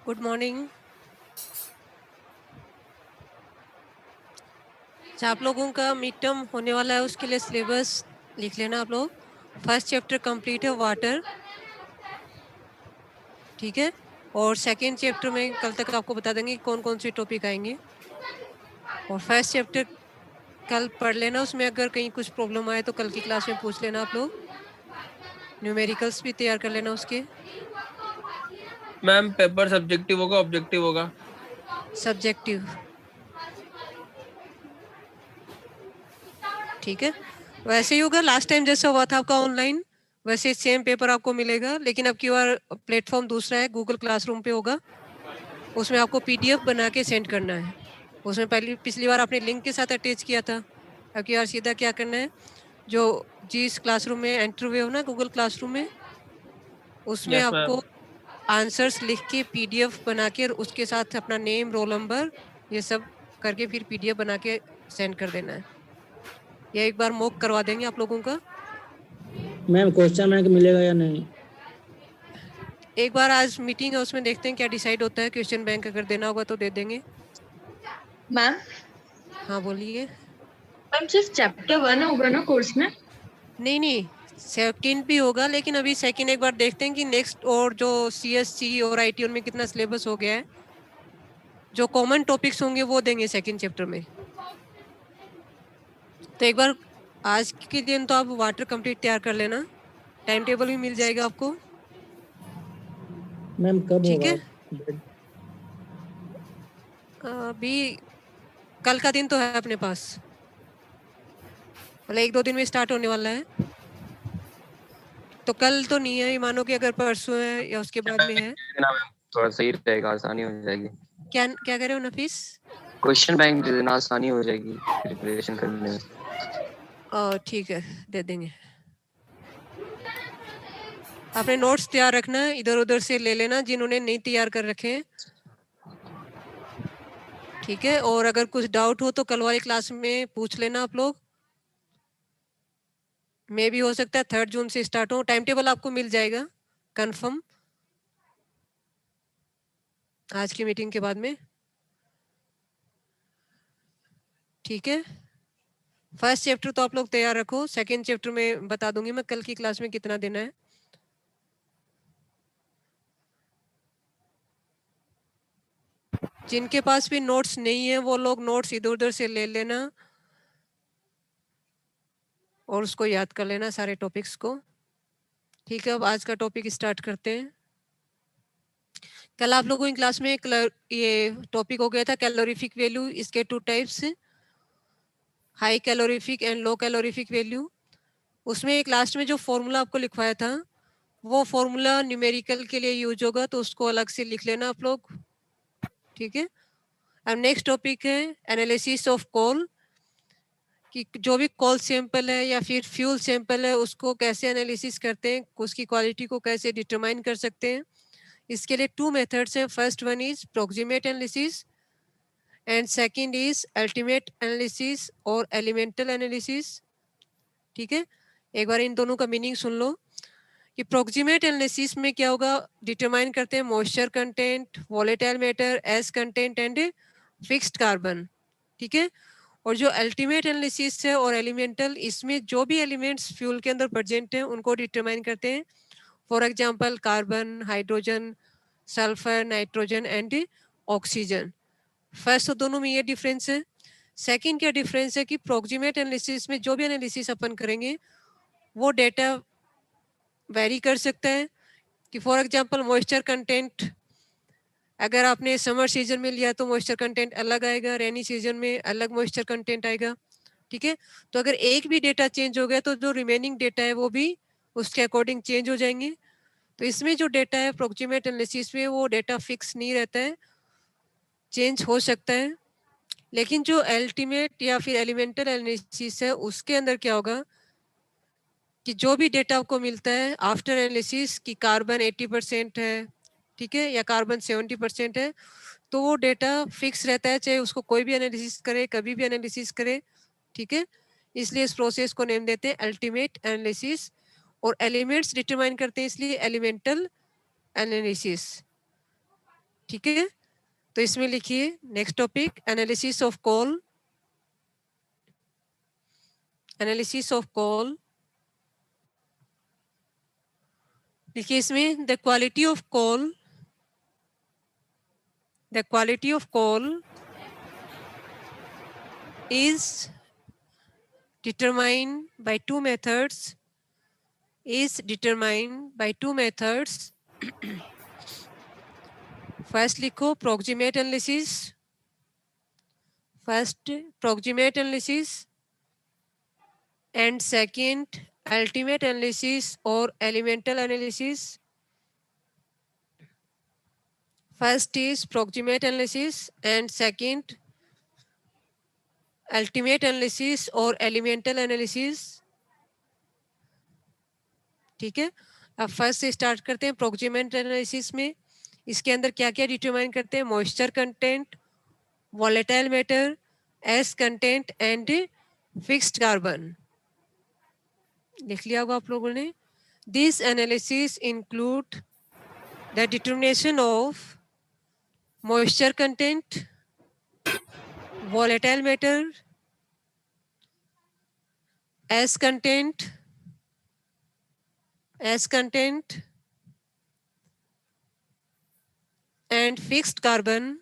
Good morning. अच्छा, आप लोगों का मिड टर्म होने वाला है, उसके लिए सिलेबस लिख लेना आप लोग। फर्स्ट चैप्टर कंप्लीट है वाटर, ठीक है। और सेकंड चैप्टर में कल तक आपको बता देंगे कौन कौन से टॉपिक आएंगे। और फर्स्ट चैप्टर कल पढ़ लेना, उसमें अगर कहीं कुछ प्रॉब्लम आए तो कल की क्लास में पूछ लेना आप लोग। न्यूमेरिकल्स भी तैयार कर लेना उसके। मैम पेपर सब्जेक्टिव होगा ऑब्जेक्टिव होगा? सब्जेक्टिव, ठीक है। वैसे ही होगा, लास्ट टाइम जैसा हुआ था आपका ऑनलाइन वैसे सेम पेपर आपको मिलेगा, लेकिन अब की बार प्लेटफॉर्म दूसरा है, गूगल क्लासरूम पे होगा। उसमें आपको पीडीएफ बना के सेंड करना है। उसमें पिछली बार आपने लिंक के साथ अटैच किया था, अब की बार सीधा क्या करना है, जो जिस क्लासरूम में एंटर हुए हो ना गूगल क्लासरूम में, उसमें यस मैम। आपको आंसर्स लिख के पीडीएफ बना के उसके साथ अपना नेम, रोल नंबर, ये सब करके फिर पीडीएफ बना के सेंड कर देना है। ये एक बार मॉक करवा देंगे आप लोगों का। मैम क्वेश्चन बैंक मिलेगा या नहीं? एक बार आज मीटिंग है, उसमें देखते हैं क्या डिसाइड होता है। क्वेश्चन बैंक अगर देना होगा तो दे देंगे। मैम हाँ बोलिए। मैम सिर्फ चैप्टर 1 होगा ना कोर्स में? नहीं नहीं, सेकंड भी होगा, लेकिन अभी सेकंड एक बार देखते हैं कि नेक्स्ट और जो सीएससी और आईटी उनमें कितना सिलेबस हो गया है। जो कॉमन टॉपिक्स होंगे वो देंगे सेकंड चैप्टर में। तो एक बार आज के दिन तो आप वाटर कंप्लीट तैयार कर लेना, टाइम टेबल भी मिल जाएगा आपको, मैम कब ठीक होगा? है। अभी कल का दिन तो है अपने पास, मतलब एक दो दिन में स्टार्ट होने वाला है। तो कल तो नहीं है, ये मानो कि अगर परसों है या उसके बाद में है। थोड़ा सही रहेगा, आसानी हो जाएगी। क्या क्या कह रहे हो नफीस? क्वेश्चन बैंक दे देना, आसानी हो जाएगी प्रिपरेशन करने में। ठीक है, दे देंगे। अपने नोट्स तैयार रखना, इधर उधर से ले लेना जिन्होंने नहीं तैयार कर रखे हैं, ठीक है। और अगर कुछ डाउट हो तो कल वाली क्लास में पूछ लेना आप लोग। मे भी हो सकता है 3 जून से स्टार्ट हो, टाइम टेबल आपको मिल जाएगा कंफर्म आज की मीटिंग के बाद में, ठीक है। फर्स्ट चैप्टर तो आप लोग तैयार रखो, सेकंड चैप्टर में बता दूंगी मैं कल की क्लास में कितना देना है। जिनके पास भी नोट्स नहीं है वो लोग नोट्स इधर उधर से ले लेना और उसको याद कर लेना सारे टॉपिक्स को, ठीक है। अब आज का टॉपिक स्टार्ट करते हैं। कल आप लोगों की क्लास में ये टॉपिक हो गया था कैलोरीफिक वैल्यू, इसके 2 types, high calorific and low calorific value. उसमें एक लास्ट में जो फॉर्मूला आपको लिखवाया था वो फॉर्मूला न्यूमेरिकल के लिए यूज होगा, तो उसको अलग से लिख लेना आप लोग, ठीक है। अब नेक्स्ट टॉपिक है एनालिसिस ऑफ कोल, कि जो भी कोल सैंपल है या फिर फ्यूल सैंपल है उसको कैसे एनालिसिस करते हैं, उसकी क्वालिटी को कैसे डिटरमाइन कर सकते हैं। इसके लिए 2 मेथड्स हैं, first one is proximate analysis and second is ultimate analysis और एलिमेंटल एनालिसिस, ठीक है। एक बार इन दोनों का मीनिंग सुन लो कि प्रोक्सीमेट एनालिसिस में क्या होगा, डिटरमाइन करते हैं moisture content, volatile matter, ash content and fixed carbon, ठीक है। और जो अल्टीमेट एनालिसिस है और एलिमेंटल, इसमें जो भी एलिमेंट्स फ्यूल के अंदर प्रेजेंट हैं उनको डिटरमाइन करते हैं। For example carbon, hydrogen, sulphur, nitrogen and oxygen. First तो दोनों में ये डिफरेंस है। सेकंड क्या डिफरेंस है कि प्रोक्सीमेट एनालिसिस में जो भी एनालिसिस अपन करेंगे वो डेटा वेरी कर सकता है, कि फॉर एग्जांपल मॉइस्चर कंटेंट अगर आपने समर सीजन में लिया तो मॉइस्चर कंटेंट अलग आएगा, रेनी सीजन में अलग मॉइस्चर कंटेंट आएगा, ठीक है। तो अगर एक भी डेटा चेंज हो गया तो जो रिमेनिंग डेटा है वो भी उसके अकॉर्डिंग चेंज हो जाएंगे। तो इसमें जो डेटा है प्रोक्सीमेट एनालिसिस में वो डेटा फिक्स नहीं रहता है, चेंज हो सकता है। लेकिन जो अल्टीमेट या फिर एलिमेंटल एनालिसिस है उसके अंदर क्या होगा कि जो भी डेटा आपको मिलता है आफ्टर एनालिसिस कि कार्बन 80% है, ठीक है, या कार्बन 70% है, तो वो डेटा फिक्स रहता है, चाहे उसको कोई भी एनालिसिस करे, कभी भी एनालिसिस करे, ठीक है। इसलिए इस प्रोसेस को नेम देते हैं अल्टीमेट एनालिसिस। और एलिमेंट्स डिटरमाइन करते हैं इसलिए एलिमेंटल एनालिसिस, ठीक है, तो इसमें लिखिए next topic analysis of coal. Analysis of coal देखिए इसमें the quality of coal, the quality of coal is determined by two methods, is determined by two methods. First लिखो proximate analysis, first proximate analysis and second ultimate analysis or elemental analysis. First is proximate analysis and second ultimate analysis or elemental analysis. ठीक है, अब first से start करते हैं proximate analysis में। इसके अंदर क्या क्या डिटरमाइन करते हैं? Moisture content, volatile matter, S content and fixed carbon। लिख लिया होगा आप लोगों ने। This analysis include the determination of moisture content, volatile matter, S content and fixed carbon।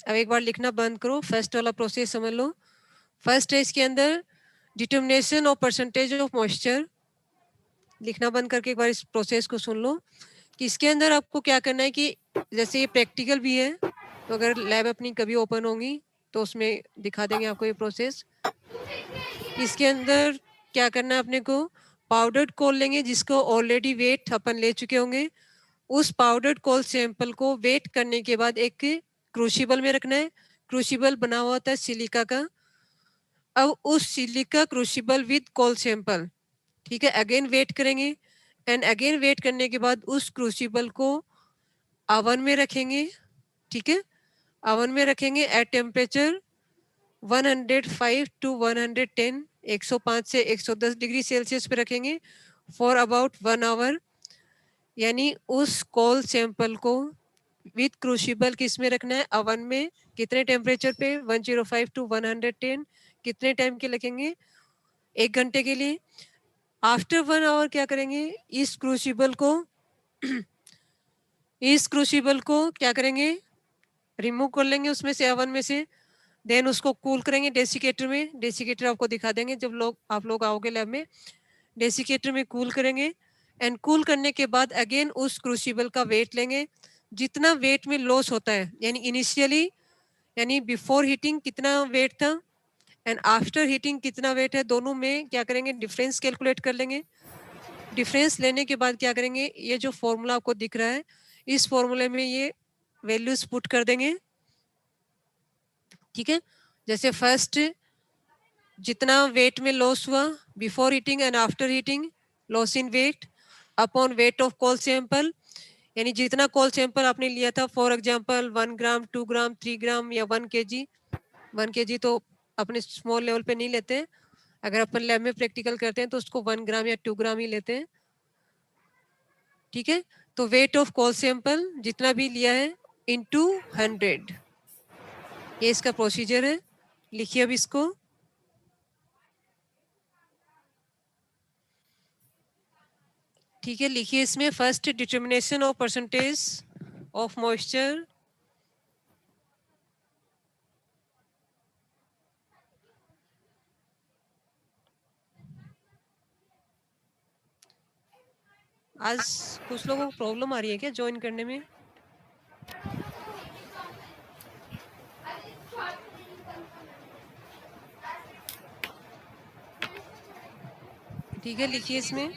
अब एक बार लिखना बंद करो, फर्स्ट वाला प्रोसेस समझ लो। फर्स्ट है इसके अंदर determination of percentage of moisture. लिखना बंद करके एक बार इस प्रोसेस को सुन लो कि इसके अंदर आपको क्या करना है कि जैसे ये प्रैक्टिकल भी है, तो अगर लैब अपनी कभी ओपन होंगी तो उसमें दिखा देंगे आपको ये प्रोसेस। इसके अंदर क्या करना है अपने को, पाउडर्ड कोल लेंगे जिसको ऑलरेडी वेट अपन ले चुके होंगे। उस पाउडर्ड कोल सैंपल को वेट करने के बाद एक क्रूसिबल में रखना है। क्रूसिबल बना हुआ होता है सिलिका का। अब उस silica crucible with coal sample, ठीक है, अगेन वेट करेंगे एंड अगेन वेट करने के बाद उस क्रूसिबल को ओवन में रखेंगे। ठीक है, ओवन में रखेंगे एट टेम्परेचर 105 टू 110, 105 से 110 डिग्री सेल्सियस पे रखेंगे फॉर अबाउट 1 आवर। यानी उस कोल सैंपल को विद क्रूसिबल किस में रखना है, ओवन में। कितने टेम्परेचर पे, 105 टू 110। कितने टाइम के रखेंगे, 1 घंटे के लिए। आफ्टर 1 आवर क्या करेंगे, इस क्रूसिबल को क्या करेंगे, रिमूव कर लेंगे उसमें से, ओवन में से। देन उसको कूल करेंगे डेसिकेटर में। डेसिकेटर आपको दिखा देंगे जब आप लोग आओगे लैब में। डेसिकेटर में कूल करेंगे एंड कूल करने के बाद अगेन उस क्रूसिबल का वेट लेंगे। जितना वेट में लॉस होता है, यानी इनिशियली यानी बिफोर हीटिंग कितना वेट था एंड आफ्टर हीटिंग कितना वेट है, दोनों में क्या करेंगे, डिफरेंस कैलकुलेट कर लेंगे। डिफरेंस लेने के बाद क्या करेंगे, ये जो फॉर्मूला आपको दिख रहा है, इस फॉर्मूले में ये वैल्यूज पुट कर देंगे। ठीक है, जैसे फर्स्ट जितना वेट में लॉस हुआ before heating and after heating, loss in weight upon weight of coal sample, यानी जितना कोल सैंपल आपने लिया था, फॉर एग्जांपल 1 ग्राम, 2 ग्राम, 3 ग्राम या 1 केजी। 1 केजी तो अपने स्मॉल लेवल पे नहीं लेते हैं, अगर अपन लैब में प्रैक्टिकल करते हैं तो उसको 1 ग्राम या 2 ग्राम ही लेते हैं। ठीक है, तो वेट ऑफ कोल सैंपल जितना भी लिया है इनटू 100, ये इसका प्रोसीजर है। लिखिए अब इसको। ठीक है, लिखिए इसमें first determination of percentage of moisture, आज कुछ लोगों को प्रॉब्लम आ रही है क्या ज्वाइन करने में? ठीक है, लिखिए इसमें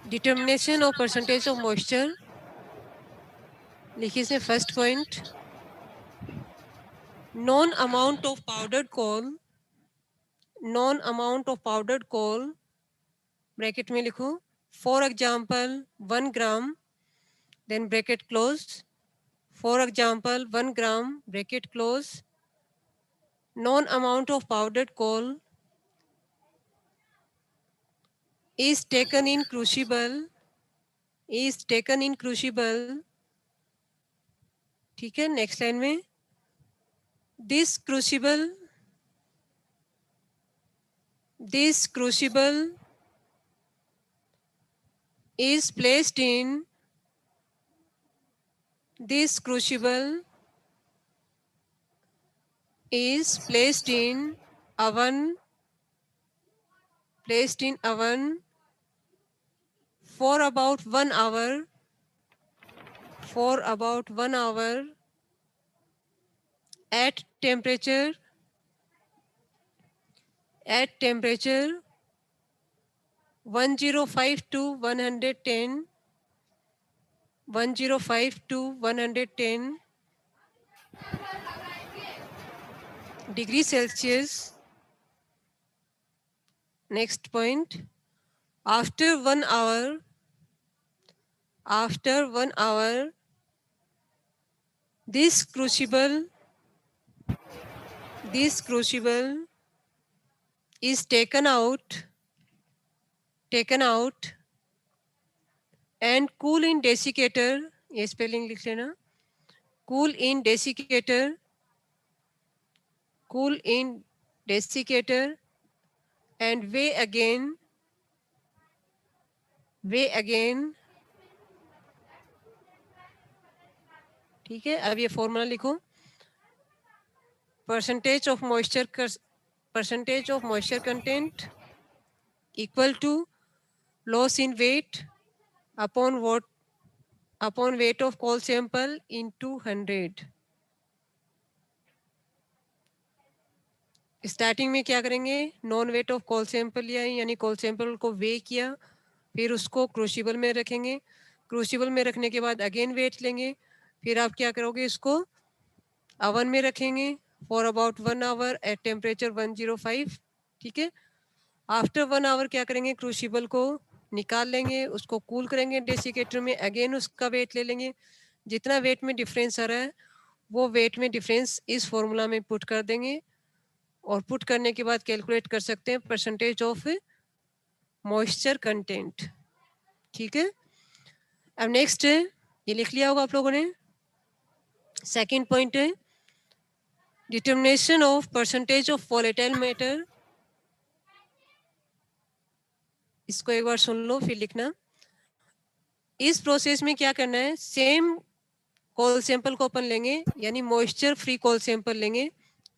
determination of percentage of moisture. लिखिए इसमें first point, known amount of powdered coal, known amount of powdered coal bracket में लिखो, for example 1 gram, then bracket close, for example 1 gram bracket close, known amount of powdered coal is taken in crucible is taken in crucible, ठीक है. Next line में this crucible is placed in oven for about 1 hour at temperature 105 to 110 degree Celsius. Next point, after 1 hour this crucible is taken out and cool in desiccator, ये spelling लिख लेना, cool in desiccator and weigh again. ठीक है. अब ये formula लिखो. percentage of moisture content equal to loss in weight upon weight of coal sample into 100. Starting में क्या करेंगे, known weight of coal sample लिया, यानी कोल सैंपल को वे किया, फिर उसको क्रूसिबल में रखेंगे. क्रूसिबल में रखने के बाद अगेन वेट लेंगे, फिर आप क्या करोगे, इसको अवन में रखेंगे for about 1 hour at temperature 105. ठीक है. आफ्टर 1 आवर क्या करेंगे, क्रूसिबल को निकाल लेंगे, उसको कूल करेंगे डेसिकेटर में, अगेन उसका वेट ले लेंगे. जितना वेट में डिफरेंस आ रहा है वो वेट में डिफरेंस इस फॉर्मूला में पुट कर देंगे, और पुट करने के बाद कैलकुलेट कर सकते हैं परसेंटेज ऑफ मॉइस्चर कंटेंट. ठीक है. अब नेक्स्ट है, ये लिख लिया होगा आप लोगों ने. सेकंड पॉइंट है determination of percentage of volatile matter. इसको एक बार सुन लो फिर लिखना. इस प्रोसेस में क्या करना है, सेम कोल सैंपल को अपन लेंगे, यानी मॉइस्चर फ्री कोल सैंपल लेंगे.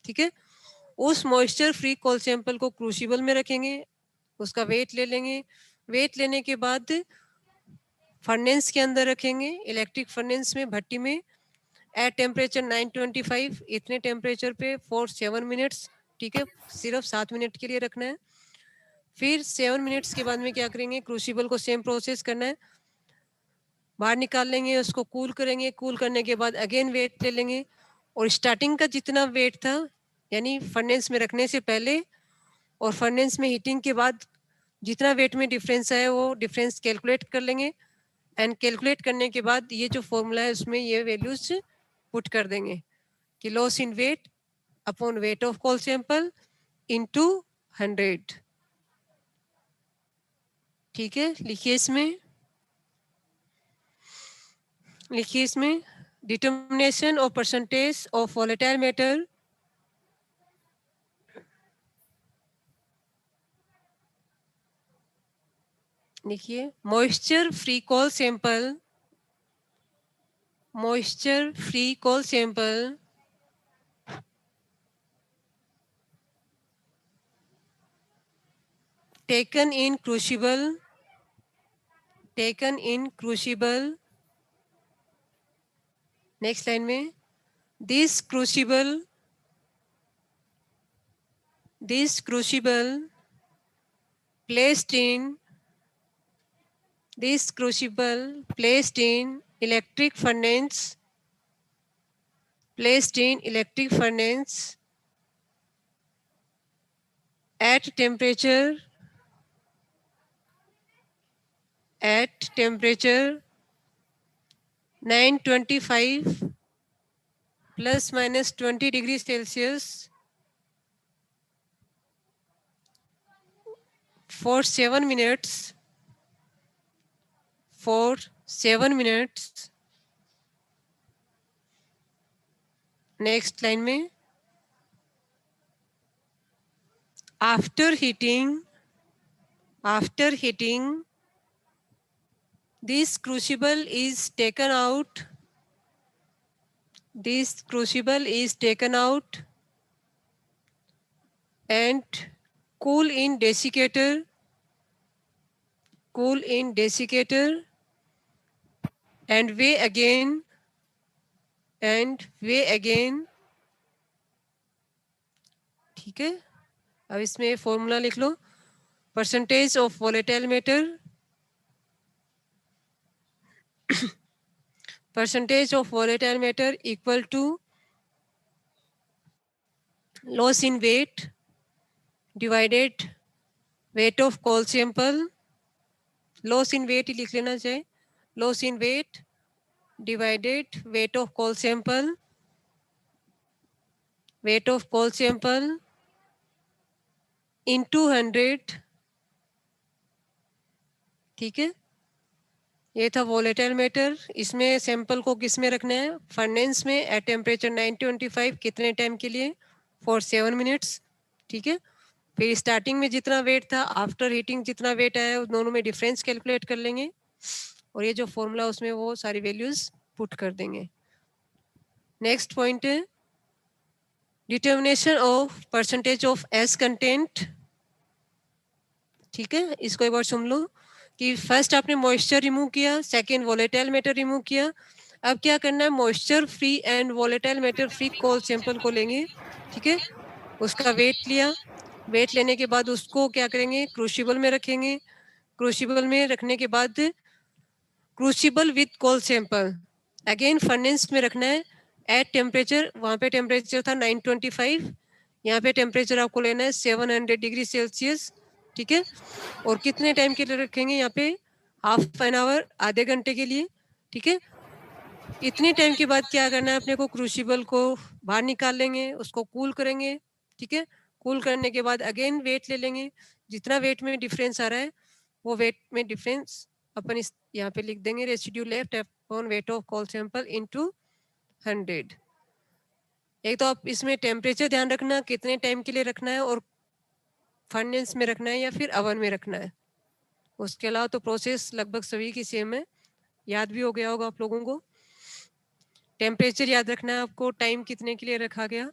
ठीक है. उस मॉइस्चर फ्री कोल सैंपल को क्रूसिबल में रखेंगे, उसका वेट ले लेंगे. वेट लेने के बाद फर्नेंस के अंदर रखेंगे, इलेक्ट्रिक फर्नेंस में, भट्टी में, एट टेम्परेचर 925, इतने टेम्परेचर पे फॉर 7 मिनट्स. ठीक है. सिर्फ 7 मिनट के लिए रखना है. फिर 7 मिनट्स के बाद में क्या करेंगे, क्रूसिबल को सेम प्रोसेस करना है, बाहर निकाल लेंगे, उसको कूल करेंगे. कूल करने के बाद अगेन वेट ले लेंगे, और स्टार्टिंग का जितना वेट था, यानी फर्नेंस में रखने से पहले और फर्नेंस में हीटिंग के बाद जितना वेट में डिफरेंस है वो डिफरेंस कैलकुलेट कर लेंगे. एंड कैलकुलेट करने के बाद ये जो फॉर्मूला है उसमें ये वैल्यूज पुट कर देंगे कि loss in weight upon weight of coal sample into 100. ठीक है. लिखिए इसमें determination of percentage of volatile matter. देखिए, moisture free coal sample taken in crucible. Next line में this crucible placed in electric furnace at temperature 925 plus minus 20 degrees Celsius for 7 minutes 7 minutes. Next line में after heating this crucible is taken out and cool in desiccator and weigh again ठीक है। अब इसमें formula लिख लो, percentage of volatile matter equal to loss in weight divided weight of coal sample. Loss in weight ही लिख लेना चाहिए, loss in weight divided weight of coal sample into 100। ठीक है, ये था वोलेटाइल मैटर। इसमें सैंपल को किस में रखना है, फर्नेस में एट टेम्परेचर 925। कितने टाइम के लिए, फॉर 7 मिनट्स। ठीक है, फिर स्टार्टिंग में जितना वेट था, आफ्टर हीटिंग जितना वेट आया, उस दोनों में डिफरेंस कैलकुलेट कर लेंगे और ये जो फॉर्मूला उसमें वो सारी वैल्यूज पुट कर देंगे। नेक्स्ट पॉइंट है determination of percentage of ash content. ठीक है, इसको एक बार सुन लो कि फर्स्ट आपने मॉइस्चर रिमूव किया, सेकंड वोलेटाइल मैटर रिमूव किया। अब क्या करना है, moisture free and volatile matter free coal sample को लेंगे। ठीक है, उसका वेट लिया, वेट लेने के बाद उसको क्या करेंगे, क्रूसिबल में रखेंगे। क्रूसिबल में रखने के बाद crucible with coal sample again furnace में रखना है एट टेम्परेचर। वहाँ पे टेम्परेचर था 925, यहाँ पे टेम्परेचर आपको लेना है 700 डिग्री सेल्सियस। ठीक है, और कितने टाइम के लिए रखेंगे, यहाँ पे हाफ एन आवर, आधे घंटे के लिए। ठीक है, इतने टाइम के बाद क्या करना है, अपने को क्रूसिबल को बाहर निकाल लेंगे, उसको कूल करेंगे। ठीक है, कूल करने के बाद अगेन वेट ले लेंगे, जितना वेट में डिफरेंस आ रहा है वो वेट में डिफरेंस अपन इस यहाँ पे लिख देंगे, residue left upon weight of coal sample into 100। एक तो आप इसमें टेम्परेचर ध्यान रखना कितने टाइम के लिए रखना है, और फर्नेस में रखना है या फिर अवन में रखना है। उसके अलावा तो प्रोसेस लगभग सभी की सेम है, याद भी हो गया होगा आप लोगों को। टेम्परेचर याद रखना है आपको, टाइम कितने के लिए रखा गया,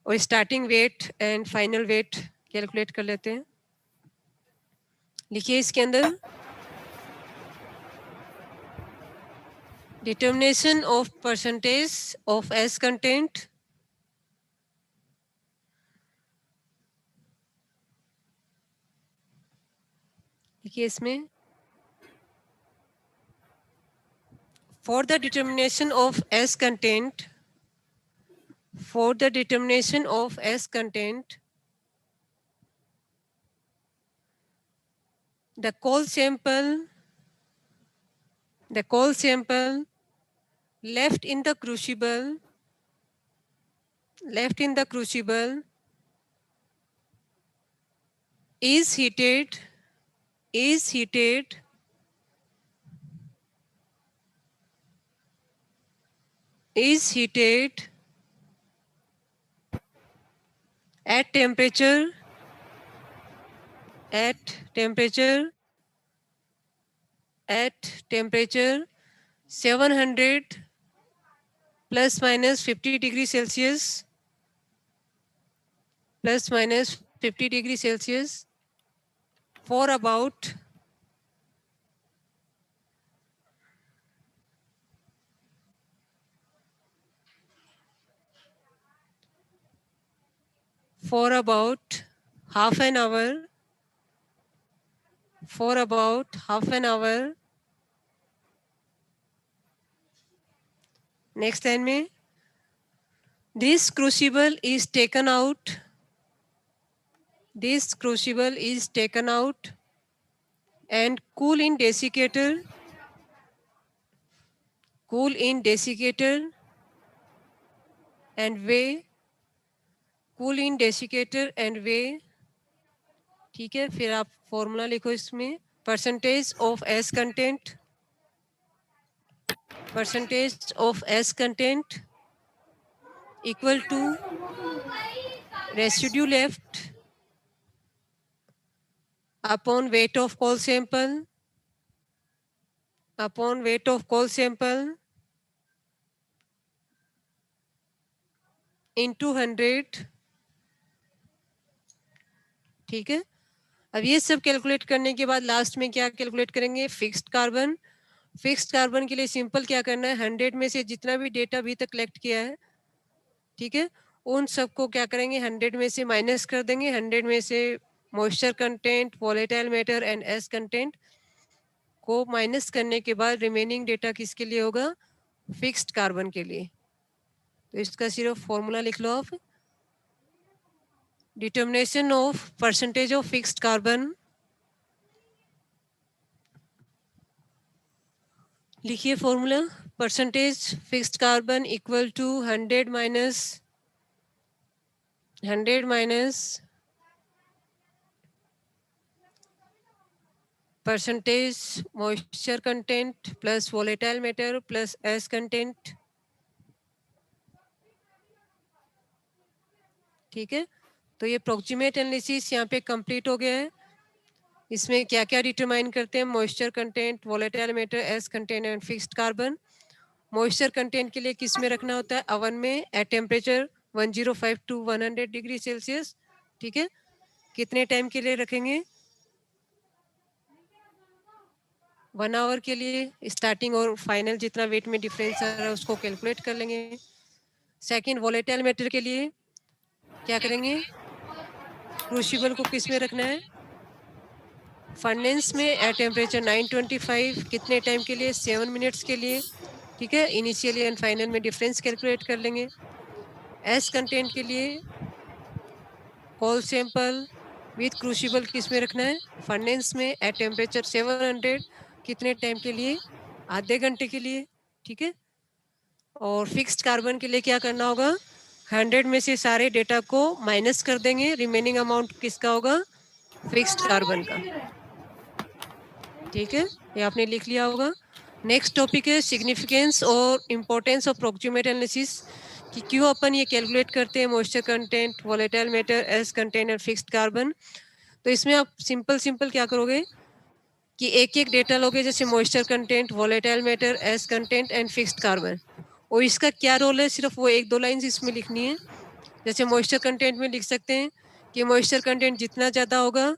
और starting weight and final weight calculate कर लेते हैं। लिखिए इसके अंदर determination of percentage of ash content लिखिए इसमें for the determination of S content, the coal sample left in the crucible is heated at temperature 700 plus minus 50 degrees Celsius for about 1/2 half an hour। Next line में this crucible is taken out and cool in desiccator and weigh ठीक है, फिर आप formula लिखो इसमें, percentage of ash content percentage of S content equal to residue left upon weight of coal sample into 100. ठीक है, अब ये सब कैलकुलेट करने के बाद लास्ट में क्या कैलकुलेट करेंगे, फिक्स्ड कार्बन। फिक्स्ड कार्बन के लिए सिंपल क्या करना है, 100 में से जितना भी डेटा अभी तक कलेक्ट किया है, ठीक है, उन सबको क्या करेंगे, 100 में से माइनस कर देंगे। 100 में से moisture content, volatile matter and S content को माइनस करने के बाद रिमेनिंग डेटा किसके लिए होगा, फिक्स्ड कार्बन के लिए। तो इसका सिर्फ फॉर्मूला लिख लो आप, determination of percentage of fixed carbon. लिखिए formula, percentage fixed carbon equal to 100 minus percentage moisture content plus volatile matter plus ash content. ठीक है, तो ये अप्रोक्सीमेट एनालिसिस यहाँ पे कंप्लीट हो गया है। इसमें क्या क्या डिटरमाइन करते हैं, moisture content, volatile matter, ash content and fixed carbon. Moisture content के लिए किस में रखना होता है, ओवन में at temperature 105 to 100 degree Celsius. ठीक है, कितने टाइम के लिए रखेंगे, 1 आवर के लिए। स्टार्टिंग और फाइनल जितना वेट में डिफरेंस आ रहा है उसको कैलकुलेट कर लेंगे। सेकंड, वोलेटाइल मैटर के लिए क्या करेंगे, क्रूसिबल को किस में रखना है, फर्नेस में एट टेम्परेचर 925, कितने टाइम के लिए, 7 मिनट्स के लिए। ठीक है, इनिशियली एंड फाइनल में डिफरेंस कैलकुलेट कर लेंगे। एस कंटेंट के लिए कोल सैंपल विथ क्रूसिबल किस में रखना है, फर्नेस में एट टेम्परेचर 700, कितने टाइम के लिए, आधे घंटे के लिए। ठीक है, और फिक्स्ड कार्बन के लिए क्या करना होगा, 100 में से सारे डेटा को माइनस कर देंगे, रिमेनिंग अमाउंट किसका होगा, फिक्स्ड कार्बन का। ठीक है, ये आपने लिख लिया होगा। नेक्स्ट टॉपिक है सिग्निफिकेंस और इम्पोर्टेंस ऑफ अप्रोक्सीमेट एनालिसिस, कि क्यों अपन ये कैलकुलेट करते हैं moisture content, volatile matter, ash content और फिक्स्ड कार्बन। तो इसमें आप सिंपल क्या करोगे कि एक एक डेटा लोगे, जैसे moisture content, volatile matter, ash content and fixed carbon, और इसका क्या रोल है, सिर्फ वो एक दो लाइंस इसमें लिखनी है। जैसे मॉइस्चर कंटेंट में लिख सकते हैं कि मॉइस्चर कंटेंट जितना ज़्यादा होगा,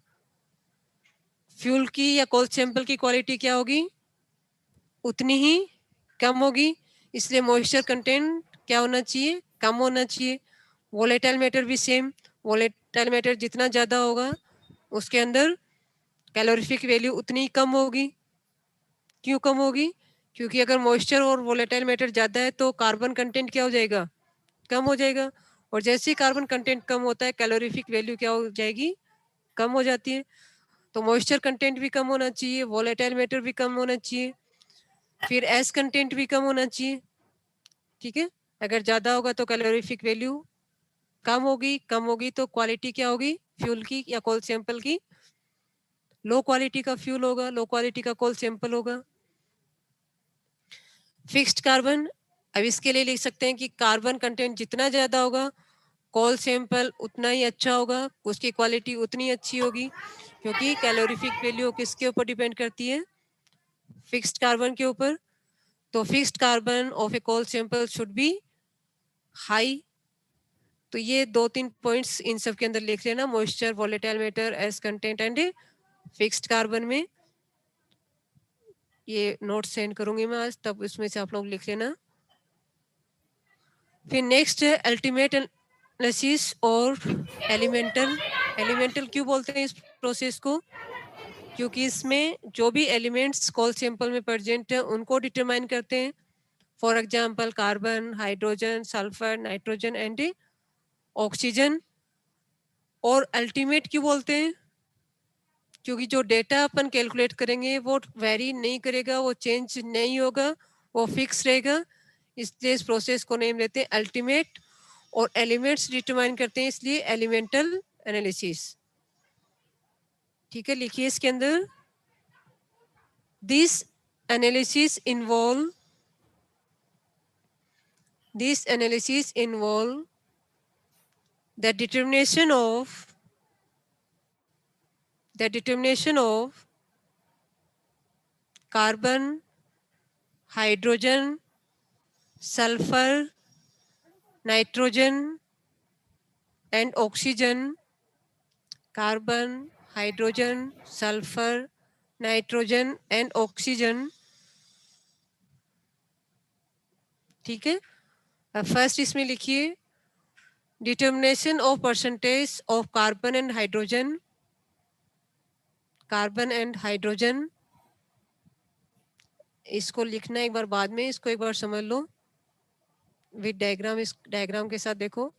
फ्यूल की या कोल सैंपल की क्वालिटी क्या होगी, उतनी ही कम होगी। इसलिए मॉइस्चर कंटेंट क्या होना चाहिए, कम होना चाहिए। वोलेटाइल मैटर भी सेम, वोलेटाइल मैटर जितना ज़्यादा होगा उसके अंदर कैलोरीफिक वैल्यू उतनी कम होगी। क्यों कम होगी, क्योंकि अगर मॉइस्चर और वोलेटाइल मैटर ज़्यादा है तो कार्बन कंटेंट क्या हो जाएगा, कम हो जाएगा। और जैसे ही कार्बन कंटेंट कम होता है, कैलोरीफिक वैल्यू क्या हो जाएगी, कम हो जाती है। तो मॉइस्चर कंटेंट भी कम होना चाहिए, वोलेटाइल मैटर भी कम होना चाहिए, फिर एस कंटेंट भी कम होना चाहिए। ठीक है, अगर ज़्यादा होगा तो कैलोरीफिक वैल्यू कम होगी तो क्वालिटी क्या होगी, फ्यूल की या कोल सैंपल की, लो क्वालिटी का फ्यूल होगा, लो क्वालिटी का कोल सैंपल होगा। फिक्स्ड कार्बन, अब इसके लिए लिख सकते हैं कि कार्बन कंटेंट जितना ज़्यादा होगा, कोल सैंपल उतना ही अच्छा होगा, उसकी क्वालिटी उतनी अच्छी होगी, क्योंकि कैलोरीफिक वैल्यू किसके ऊपर डिपेंड करती है, फिक्स्ड कार्बन के ऊपर। तो fixed carbon of a coal sample should be high. तो ये 2-3 पॉइंट्स इन सब के अंदर लिख लेना, moisture, volatile matter, ash content and fixed carbon में। ये नोट सेंड करूंगी मैं आज, तब उसमें से आप लोग लिख लेना। फिर नेक्स्ट है अल्टीमेट एनालिसिस और एलिमेंटल। एलिमेंटल क्यों बोलते हैं इस प्रोसेस को, क्योंकि इसमें जो भी एलिमेंट्स कोल सैंपल में प्रेजेंट है उनको डिटरमाइन करते हैं। For example carbon, hydrogen, sulphur, nitrogen and oxygen. और अल्टीमेट क्यों बोलते हैं, क्योंकि जो डेटा अपन कैलकुलेट करेंगे वो वेरी नहीं करेगा, वो चेंज नहीं होगा, वो फिक्स रहेगा। इसलिए इस प्रोसेस को नेम देते हैं अल्टीमेट। और एलिमेंट्स डिटरमाइन करते हैं, इसलिए एलिमेंटल एनालिसिस। ठीक है, लिखिए इसके अंदर, this analysis involve This analysis involve the determination of carbon, hydrogen, sulfur, nitrogen, and oxygen. Carbon, hydrogen, sulfur, nitrogen and oxygen. ठीक है, अब फर्स्ट इसमें लिखिए determination of percentage of carbon and hydrogen. इसको लिखना एक बार बाद में, इसको एक बार समझ लो विद डायग्राम. इस डायग्राम के साथ देखो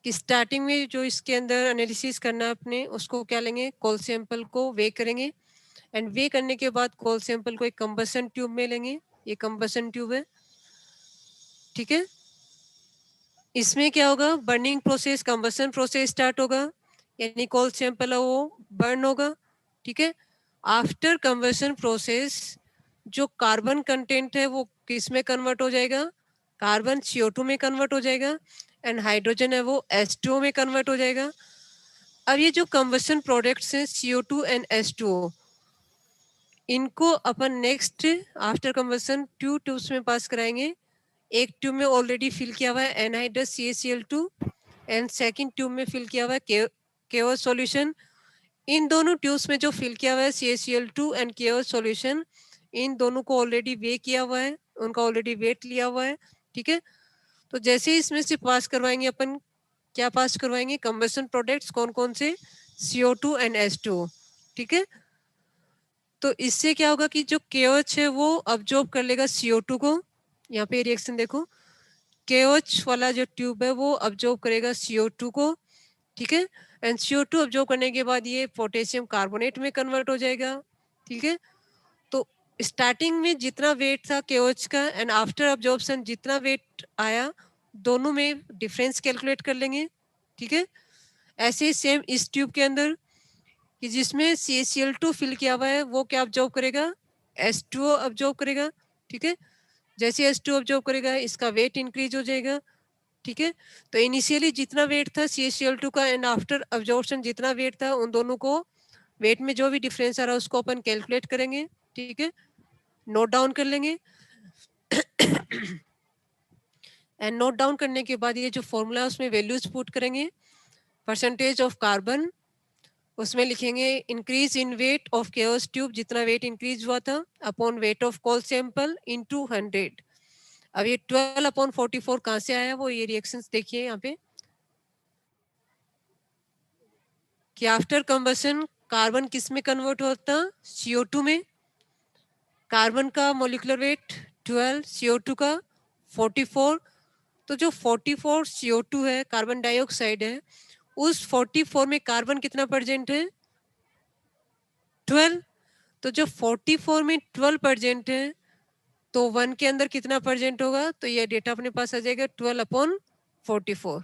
कि स्टार्टिंग में जो इसके अंदर एनालिसिस करना है अपने, उसको क्या लेंगे, कोल सैंपल को वे करेंगे एंड वे करने के बाद कोल सैंपल को एक कंबसन ट्यूब में लेंगे. ये कंबसन ट्यूब है, ठीक है. इसमें क्या होगा, burning process, combustion process start होगा, यानी कोल सैंपल है वो बर्न होगा, ठीक है. आफ्टर कंबसन प्रोसेस जो कार्बन कंटेंट है वो किस में कन्वर्ट हो जाएगा, कार्बन CO2 में कन्वर्ट हो जाएगा एंड हाइड्रोजन है वो H2O में कन्वर्ट हो जाएगा. अब ये जो कंबसन प्रोडक्ट्स हैं CO2 एंड H2O, इनको अपन नेक्स्ट आफ्टर कंबसन ट्यूब्स में पास कराएंगे. एक ट्यूब में ऑलरेडी फिल किया हुआ है anhydrous CaCl2 and second tube में फिल किया हुआ है KO सॉल्यूशन. इन दोनों ट्यूब्स में जो फिल किया हुआ है CaCl2 एंड KO सॉल्यूशन, इन दोनों को ऑलरेडी वे किया हुआ है, उनका ऑलरेडी वेट लिया हुआ है, ठीक है. तो जैसे ही इसमें से पास करवाएंगे अपन, क्या पास करवाएंगे, कंबसन प्रोडक्ट्स. कौन कौन से, CO2 एंड H2O, ठीक है. तो इससे क्या होगा कि जो KOH है वो अब्जॉर्ब कर लेगा CO2 को. यहाँ पे रिएक्शन देखो, KOH वाला जो ट्यूब है वो अब्जॉर्ब करेगा CO2 को, ठीक है. एंड CO2 अब्जॉर्ब करने के बाद ये पोटेशियम कार्बोनेट में कन्वर्ट हो जाएगा, ठीक है. तो स्टार्टिंग में जितना वेट था KOH का एंड आफ्टर अब्जॉर्प्शन जितना वेट आया, दोनों में डिफरेंस कैलकुलेट कर लेंगे, ठीक है. ऐसे ही सेम इस ट्यूब के अंदर कि जिसमें CaCl2 फिल किया हुआ है वो क्या अब्जॉर्ब करेगा, H2O अब्जॉर्ब करेगा, ठीक है. जैसे H2O अब्जॉर्ब करेगा इसका वेट इंक्रीज हो जाएगा, ठीक है. तो इनिशियली जितना वेट था CaCl2 का एंड आफ्टर अब्जॉर्प्शन जितना वेट था, उन दोनों को वेट में जो भी डिफरेंस आ रहा है उसको अपन कैलकुलेट करेंगे, ठीक है, नोट डाउन कर लेंगे. एंड नोट डाउन करने के बाद ये जो फॉर्मूला है उसमें वैल्यूज पुट करेंगे. परसेंटेज ऑफ कार्बन, उसमें लिखेंगे increase in weight of KOH tube, जितना वेट इंक्रीज हुआ था upon weight of coal sample into 100. अब ये 12/44 कहाँ से आया, वो ये रिएक्शंस देखिए यहाँ पे कि आफ्टर कंबसन कार्बन किस में कन्वर्ट होता, CO2 में. कार्बन का मोलिकुलर वेट 12, CO2 का 44. तो जो 44 CO2 है, कार्बन डाइऑक्साइड है, उस 44 में कार्बन कितना प्रेजेंट है, 12. तो जब 44 में 12 प्रेजेंट है तो 1 के अंदर कितना प्रेजेंट होगा, तो ये डेटा अपने पास आ जाएगा 12/44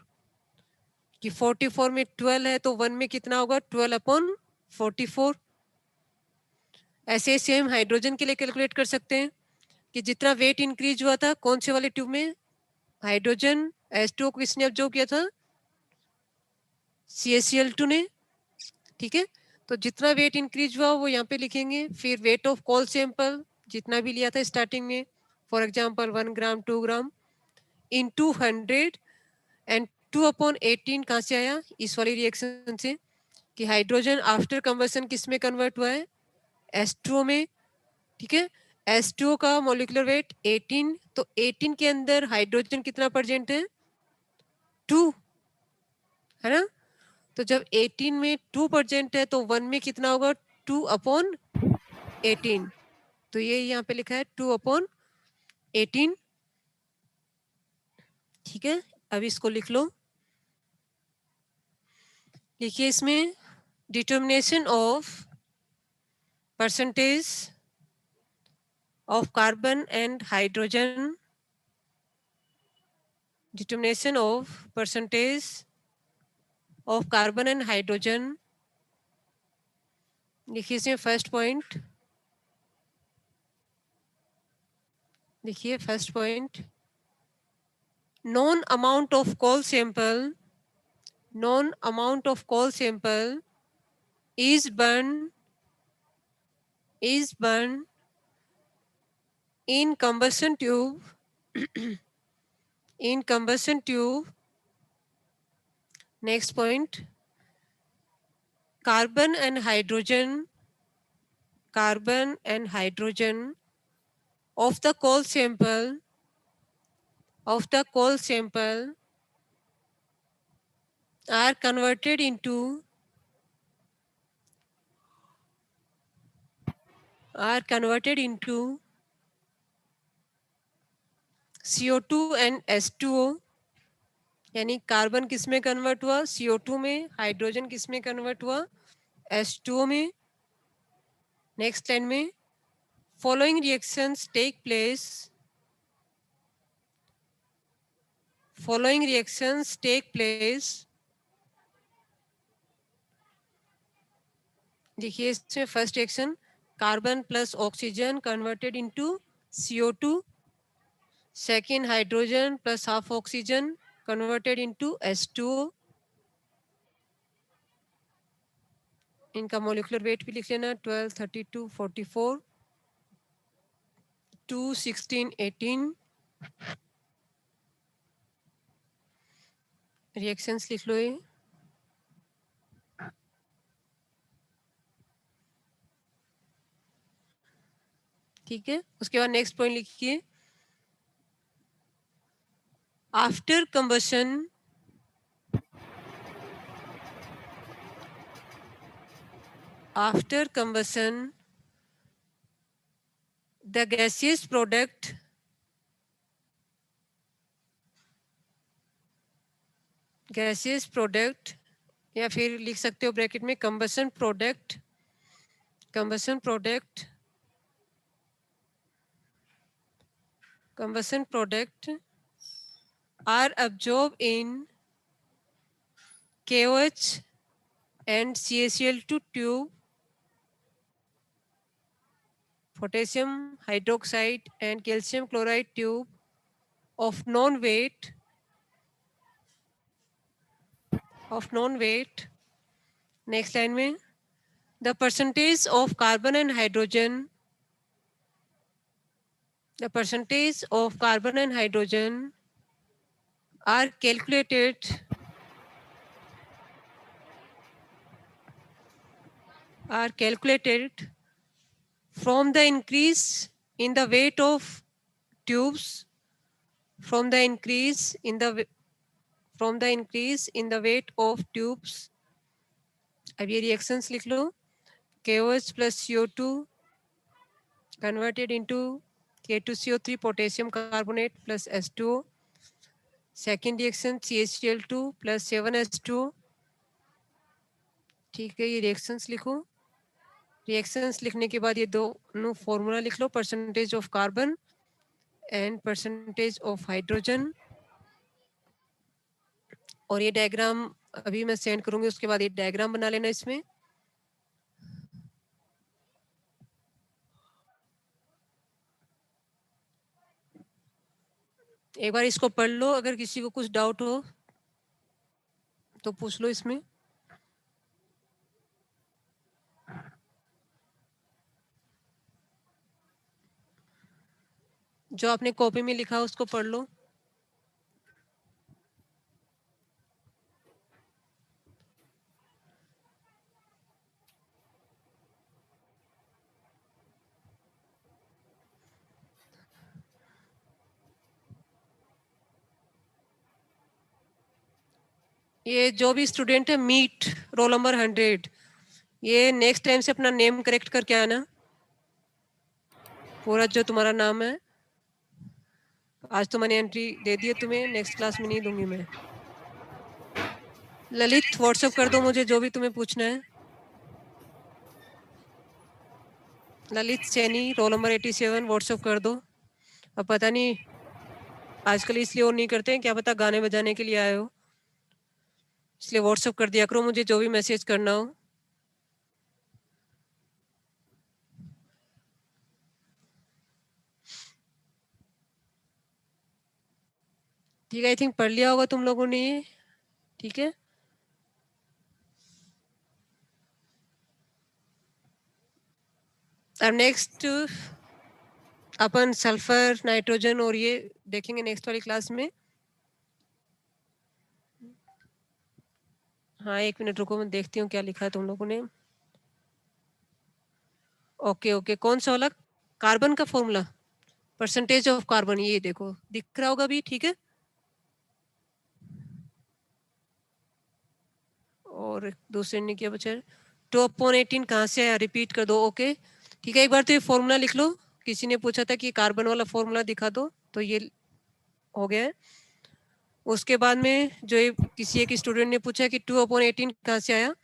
कि 44 में 12 है तो 1 में कितना होगा, 12/44. ऐसे सेम हाइड्रोजन के लिए कैलकुलेट कर सकते हैं कि जितना वेट इंक्रीज हुआ था कौन से वाले ट्यूब में, हाइड्रोजन H2O को किसने अब्जॉर्ब किया था, CaCl2 ने, ठीक है. तो जितना वेट इंक्रीज हुआ वो यहाँ पे लिखेंगे. फिर वेट ऑफ कोल सैंपल जितना भी लिया था स्टार्टिंग में, for example 1 gram 2 gram into 100 and 2/18 कहाँ से आया, इस वाली रिएक्शन से कि हाइड्रोजन आफ्टर कंबसन किस में कन्वर्ट हुआ है, H2O में, ठीक है. H2O का मोलिकुलर वेट 18, तो 18 के अंदर हाइड्रोजन कितना प्रेजेंट है, 2, है ना. तो जब 18 में 2% है तो 1 में कितना होगा, 2/18. तो ये यहाँ पे लिखा है 2/18, ठीक है. अब इसको लिख लो, लिखिए इसमें determination of percentage of carbon and hydrogen, determination of percentage of carbon and hydrogen. देखिए इसमें फर्स्ट पॉइंट, देखिए first point known amount of coal sample is burned in combustion tube Next point, carbon and hydrogen of the coal sample are converted into CO2 and H2O. यानी carbon किस में convert हुआ? CO2 में. Hydrogen किस में convert हुआ? H2O में. Next line में, following reactions take place देखिए इसमें first reaction, carbon plus oxygen converted into CO2. Second, hydrogen plus half oxygen converted into H2O. इनका मॉलिक्यूलर वेट भी लिख लेना, 12, 32, 44, 2, 16, 18. रिएक्शंस लिख लो ये. ठीक है, उसके बाद नेक्स्ट पॉइंट लिखिए, after combustion the gaseous product या फिर लिख सकते हो ब्रैकेट में combustion product are absorbed in KOH and CaCl2 tube, potassium hydroxide and calcium chloride tube of known weight. Next line में, the percentage of carbon and hydrogen are calculated from the increase in the weight of tubes अब ये reactions लिख लो, KOH plus CO2 converted into K2CO3 potassium carbonate plus H2O. Second reaction CaCl2 plus 7H2O. ठीक है, ये reactions लिखो. Reactions लिखने के बाद ये दोनों फॉर्मूला लिख लो, percentage of carbon and percentage of hydrogen. और ये डायग्राम अभी मैं सेंड करूंगी, उसके बाद ये डायग्राम बना लेना इसमें. एक बार इसको पढ़ लो, अगर किसी को कुछ डाउट हो तो पूछ लो इसमें. जो आपने कॉपी में लिखा उसको पढ़ लो. ये जो भी स्टूडेंट है मीट रोल नंबर 100, ये नेक्स्ट टाइम से अपना नेम करेक्ट करके आना, पूरा जो तुम्हारा नाम है. आज तो मैंने एंट्री दे दी है तुम्हें, नेक्स्ट क्लास में नहीं दूंगी मैं. ललित व्हाट्सएप कर दो मुझे जो भी तुम्हें पूछना है. Lalit Saini roll number 87 WhatsApp कर दो. अब पता नहीं आजकल इसलिए और नहीं करते हैं, क्या पता गाने बजाने के लिए आए हो, इसलिए व्हाट्सएप कर दिया करो मुझे जो भी मैसेज करना हो. ठीक है, आई थिंक पढ़ लिया होगा तुम लोगों ने ये, ठीक है। अब नेक्स्ट अपन सल्फर, नाइट्रोजन और ये देखेंगे नेक्स्ट वाली क्लास में। हाँ, 1 मिनट रुको, मैं देखती हूँ क्या लिखा है तुम लोगों ने। ओके ओके, कौन सा वाला? कार्बन का फॉर्मूला, परसेंटेज ऑफ कार्बन, ये देखो दिख रहा होगा भी, ठीक है। और दूसरे ने क्या बचा? 2/18 कहाँ से आया, रिपीट कर दो। ओके ठीक है, एक बार तो ये फॉर्मूला लिख लो। किसी ने पूछा था कि कार्बन वाला फॉर्मूला दिखा दो, तो ये हो गया है। उसके बाद में जो किसी एक स्टूडेंट ने पूछा कि 2/18 कहाँ से आया,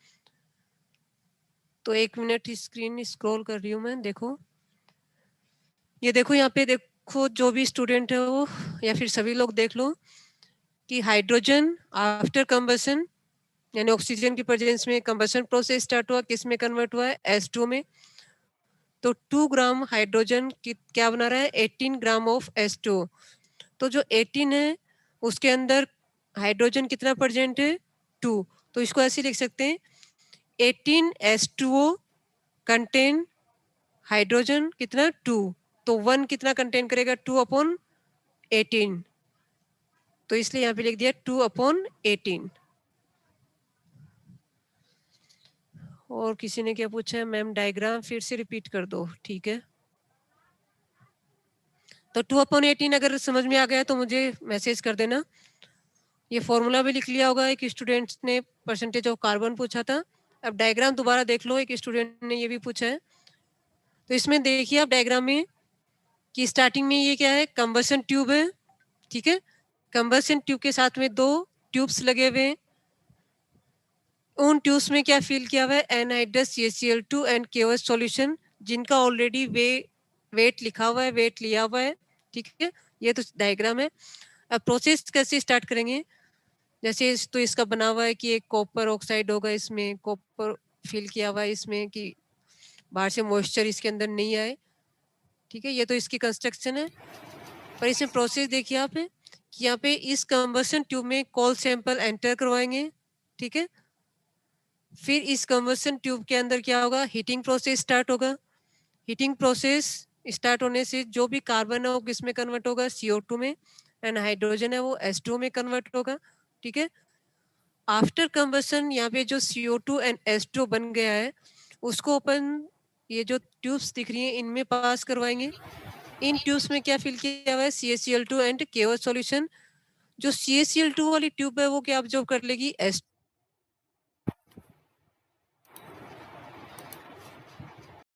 तो 1 मिनट स्क्रीन स्क्रॉल कर रही हूँ मैं, देखो ये देखो यहाँ पे देखो, जो भी स्टूडेंट है वो या फिर सभी लोग देख लो कि हाइड्रोजन आफ्टर कंबशन यानी ऑक्सीजन की प्रेजेंस में कंबशन प्रोसेस स्टार्ट हुआ, किस में कन्वर्ट हुआ है? H2 में। तो 2 ग्राम हाइड्रोजन क्या बना रहा है? 18 ग्राम ऑफ H2। तो जो 18 है उसके अंदर हाइड्रोजन कितना प्रेजेंट है? 2। तो इसको ऐसे लिख सकते हैं 18 H2O कंटेन हाइड्रोजन कितना? 2। तो 1 कितना कंटेन करेगा? 2/18। तो इसलिए यहाँ पे लिख दिया 2/18। और किसी ने क्या पूछा है? मैम डायग्राम फिर से रिपीट कर दो, ठीक है। तो 2/18 अगर समझ में आ गया तो मुझे मैसेज कर देना। ये फॉर्मूला भी लिख लिया होगा, एक स्टूडेंट ने परसेंटेज ऑफ कार्बन पूछा था। अब डायग्राम दोबारा देख लो, एक स्टूडेंट ने ये भी पूछा है। तो इसमें देखिए आप डायग्राम में कि स्टार्टिंग में ये क्या है? कंबशन ट्यूब है, ठीक है। कंबशन ट्यूब के साथ में 2 ट्यूब्स लगे हुए हैं। उन ट्यूब्स में क्या फिल किया हुआ है? Anhydrous CaCl2 and KOH solution, जिनका ऑलरेडी वेट लिखा हुआ है, वेट लिया हुआ है, ठीक है। ये तो डायग्राम है। अब प्रोसेस कैसे स्टार्ट करेंगे? जैसे तो इसका बना हुआ है कि एक कॉपर ऑक्साइड होगा, इसमें कॉपर फिल किया हुआ है इसमें कि बाहर से मॉइस्चर इसके अंदर नहीं आए, ठीक है। ये तो इसकी कंस्ट्रक्शन है। पर इसमें प्रोसेस देखिए आप कि यहाँ पे इस कंबशन ट्यूब में कॉल सैंपल एंटर करवाएंगे, ठीक है। फिर इस कंबशन ट्यूब के अंदर क्या होगा? हीटिंग प्रोसेस स्टार्ट होगा। हीटिंग प्रोसेस स्टार्ट होने से जो भी कार्बन है वो किस में कन्वर्ट होगा? CO2 में। एंड हाइड्रोजन है वो H2 में कन्वर्ट होगा, ठीक है। आफ्टर कंबशन यहाँ पे जो CO2 एंड H2 बन गया है उसको अपन ये जो ट्यूब्स दिख रही हैं इनमें पास करवाएंगे। इन ट्यूब्स में क्या फिल किया हुआ है? CaCl2 and KOH solution. जो CaCl2 वाली ट्यूब है वो क्या ऑब्जर्व कर लेगी? H2